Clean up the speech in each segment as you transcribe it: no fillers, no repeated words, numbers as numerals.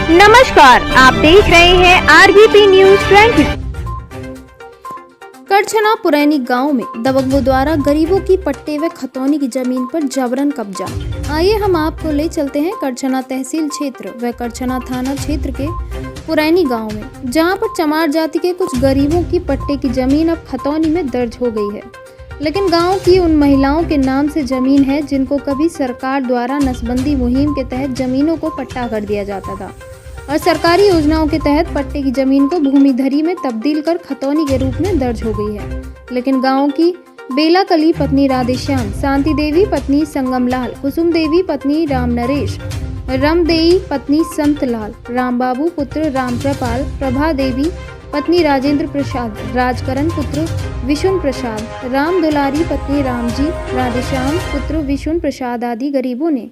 नमस्कार, आप देख रहे हैं आरबीपी न्यूज 20। करछना पुरैनी गांव में दबंगों द्वारा गरीबों की पट्टे व खतौनी की जमीन पर जबरन कब्जा। आइए हम आपको ले चलते हैं करछना तहसील क्षेत्र व करछना थाना क्षेत्र के पुरैनी गांव में, जहां पर चमार जाति के कुछ गरीबों की पट्टे की जमीन अब खतौनी में दर्ज हो गई है। लेकिन गांव की उन महिलाओं के नाम से जमीन है जिनको कभी सरकार द्वारा नसबंदी मुहिम के तहत जमीनों को पट्टा कर दिया जाता था और सरकारी योजनाओं के तहत पट्टे की जमीन को भूमिधरी में तब्दील कर खतौनी के रूप में दर्ज हो गई है। लेकिन गांव की बेला कली पत्नी राधेश्याम, शांति देवी पत्नी संगमलाल, कुसुम देवी पत्नी राम नरेश, रमदेई पत्नी संतलाल, राम बाबू पुत्र राम कृपाल, प्रभा देवी पत्नी राजेंद्र प्रसाद, राजकरण पुत्र विशुन प्रसाद, राम दुलारी पत्नी रामजी, राधेश्याम पुत्र विशुन प्रसाद आदि गरीबों ने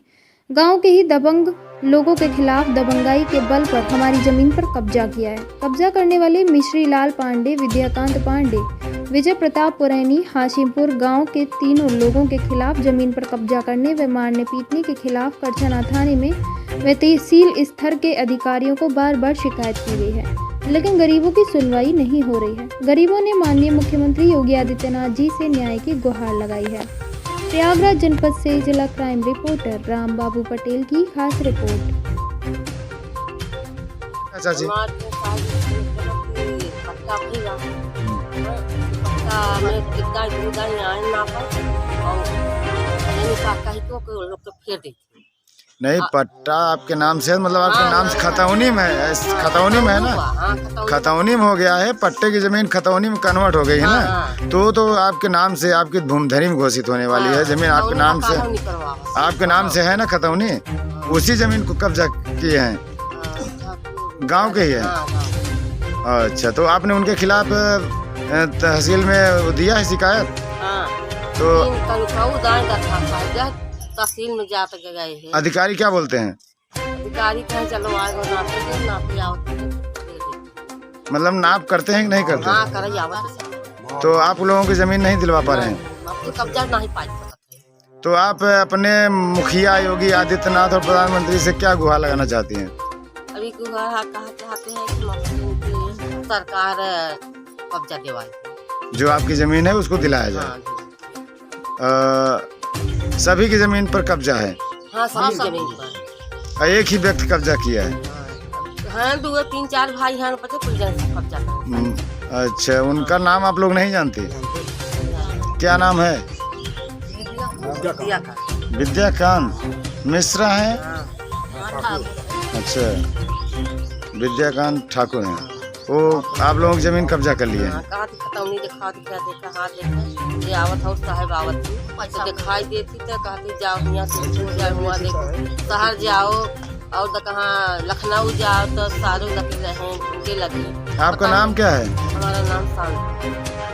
गांव के ही दबंग लोगों के खिलाफ दबंगाई के बल पर हमारी जमीन पर कब्जा किया है। कब्जा करने वाले मिश्री लाल पांडे, विद्याकांत पांडे, विजय प्रताप पुरैनी, हाशिमपुर गांव के तीनों लोगों के खिलाफ जमीन पर कब्जा करने व मारने पीटने के खिलाफ करछना थाने में व तहसील स्तर के अधिकारियों को बार बार शिकायत की गई है, लेकिन गरीबों की सुनवाई नहीं हो रही है। गरीबों ने माननीय मुख्यमंत्री योगी आदित्यनाथ जी से न्याय की गुहार लगाई है। प्रयागराज जनपद से जिला क्राइम रिपोर्टर राम बाबू पटेल की खास रिपोर्ट। अच्छा जी, नहीं पट्टा आपके नाम से मतलब आपके नाम से खतौनी में है, खतौनी में है ना, खतौनी में हो गया है। पट्टे की जमीन खतौनी में कन्वर्ट हो गई है ना, तो आपके नाम से आपकी भूमिधरी में घोषित होने वाली है। जमीन आपके नाम से है ना खतौनी, उसी जमीन को कब्जा किए हैं, गांव के ही है। अच्छा, तो आपने उनके खिलाफ तहसील में दिया है शिकायत? तो तहसील में जाकर गए हैं। अधिकारी क्या बोलते हैं? अधिकारी कहे चलो आओ नापे आओ। मतलब नाप करते हैं कि नहीं करते? हाँ, कर आवत। तो आप लोगों की जमीन नहीं दिलवा पा रहे हैं? कब्जा नहीं पाई। तो आप अपने मुखिया योगी आदित्यनाथ और प्रधानमंत्री से क्या गुहार लगाना चाहती हैं? अभी गुहार चाहते हैं कि सरकार कब्जा दिलवाए, जो आपकी जमीन है उसको दिलाया जाए। सभी की जमीन पर कब्जा है? हाँ, सभी जमीन पर। एक ही व्यक्ति कब्जा किया है? हाँ, 2 3 4 भाई हैं, पता कुल जन कब्जा। अच्छा, उनका नाम आप लोग नहीं जानते? क्या नाम है? विद्याकांत मिश्रा है। अच्छा, विद्याकांत ठाकुर हैं, वो आप लोगों की जमीन कब्जा कर लिए हैं। खतौनी आवत हो साहब आवत तो दिखाई देती तो कहती जाओ यहाँ से हुआ देखो, शहर जाओ और तो कहाँ लखनऊ जाओ तो सारे लगे रहे उनके लगे। आपका नाम क्या है? हमारा नाम शांति।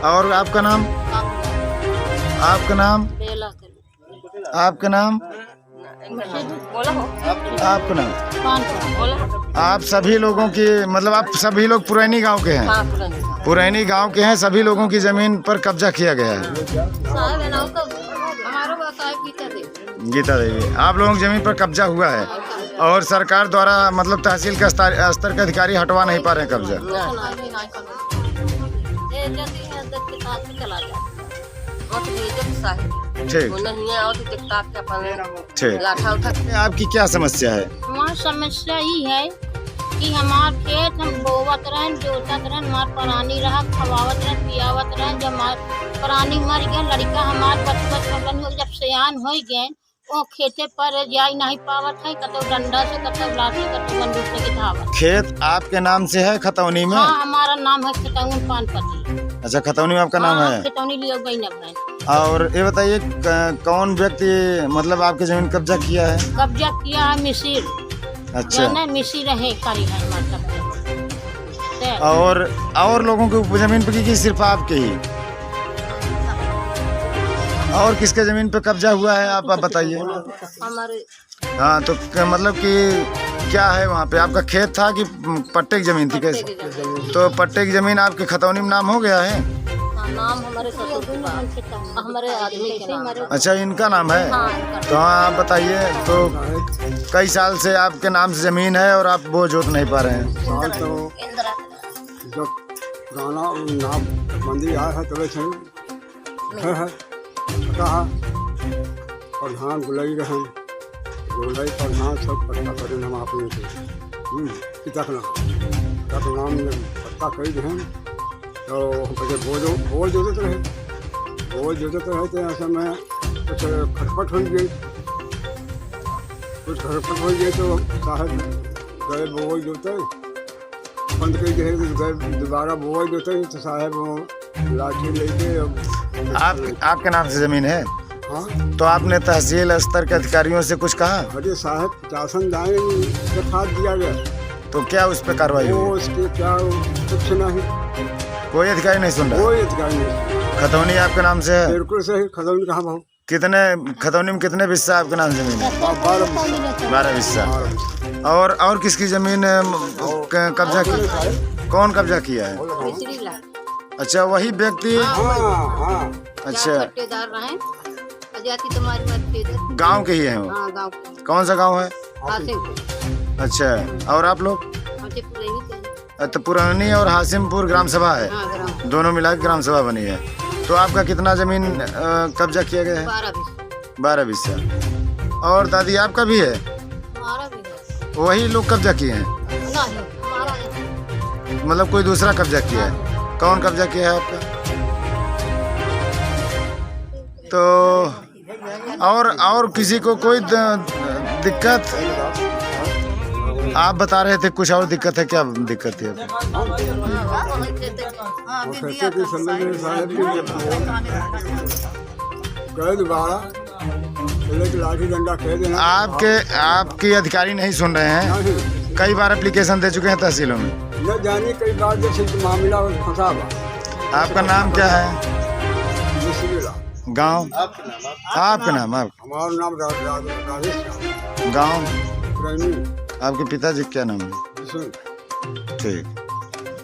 और आपका नाम? आपका नाम? आपका नाम? आपका नाम? आप सभी लोगों की मतलब आप सभी लोग पुरैनी गांव के हैं? हाँ, पुरैनी गांव के हैं। सभी लोगों की जमीन पर कब्जा किया गया है। गीता देवी, आप लोगों की जमीन पर कब्जा हुआ है और सरकार द्वारा मतलब तहसील के स्तर के अधिकारी हटवा नहीं पा रहे हैं कब्जा। ठीक, आपकी क्या समस्या है? हमारी समस्या ही है कि हमार खेत हम बोवत रहें, जोतत रहें, हमार प्राणी रहा खवावत रहें, पियावत रहें। जब हमार प्राणी मर गए, लड़का हमार बचपन हो जब सयान हो गए, वो खेते पर जा नहीं पावत है, कतो डंडा से, कतो लाठी, कतो बंदूक से गिरावत। खेत आपके नाम से है खतौनी में? हाँ, हमारा नाम है खतौनी पानपति। अच्छा, खतौनी में आपका नाम है? खतौनी लियो गई न। और ये बताइए कौन व्यक्ति मतलब आपकी जमीन कब्जा किया है? कब्जा किया है मिसिर। अच्छा, मिसिर रहे करी है मतलब। और लोगों की जमीन पे की सिर्फ आपके ही? और किसके जमीन पे कब्जा हुआ है आप बताइए। हमारे। हाँ, तो मतलब कि क्या है वहाँ पे? आपका खेत था कि पट्टे की जमीन थी? कैसे? तो पट्टे की जमीन आपके खतौनी में नाम हो गया है? नाम हमारे ससुर के पास, हमारे आदमी के नाम। अच्छा, इनका नाम है। हाँ, इनका तो हाँ, आप बताइए। तो कई साल से आपके नाम से जमीन है और आप वो जोत नहीं पा रहे हैं। साल तो इंदिरा जब गाना नाम मंदिर आया है तब से है पता है। प्रधान गुलई रहे, गुलई प्रधान सब पता करें हम अपने से पिता का नाम पता करी रहें। तो पहले बोल जोड़ते रहे तो ऐसे में कुछ खटपट हो गई, तो साहब गए बोल जोते बंद कर गए, दोबारा बोल जोते तो साहब वो लाठी लेके आपके नाम से जमीन है। हाँ। तो आपने तहसील स्तर के अधिकारियों से कुछ कहा? अरे साहब शासन दाएं दरखास्त दिया गया, तो क्या उस पर कार्रवाई वो हुई? उसके क्या कुछ नहीं, कोई अधिकारी नहीं सुन रहा? कोई अधिकारी नहीं। खतौनी आपके नाम से है? बिल्कुल सही। खतौनी कहाँ भाव? कितने खतौनी में कितने बिस्सा आपके नाम से जमीन है? 12 बिस्सा। और किसकी जमीन कब्जा की? कौन कब्जा किया है? अच्छा, वही व्यक्ति। हाँ। अच्छा, पट्टेदार रहे, आजादी तुम्हारी मत गांव के ही हैं वो? हाँ, गाँव कौन सा गांव है? हासिमपुर। अच्छा, और आप लोग? मुझे पुरानी चाहिए। तो पुरानी और हासिमपुर ग्राम सभा है, हाँ, ग्राम दोनों मिला के ग्राम सभा बनी है। तो आपका कितना जमीन कब्जा किया गया है? 12 बिस्सा। और दादी आपका भी है? हमारा भी है। वही लोग कब्जा किए हैं? नहीं, हमारा नहीं। मतलब कोई दूसरा कब्जा किया है? कौन कब्जा किया है आपका? तो और किसी को कोई दिक्कत? आप बता रहे थे कुछ और दिक्कत है, क्या दिक्कत है? खर्चे के संबंध में साहब गए दोबारा लाठी डंडा कह देना। आपके अधिकारी नहीं सुन रहे हैं? कई बार एप्लीकेशन दे चुके हैं तहसीलों में? न जाने कई बार जैसे मामला फंसा हुआ। आपका नाम क्या है? गांव? आपका नाम? हमारा नाम राजेश। गांव? प्रेमी। आपके पिताजी क्या नाम है? विष्णु। ठीक।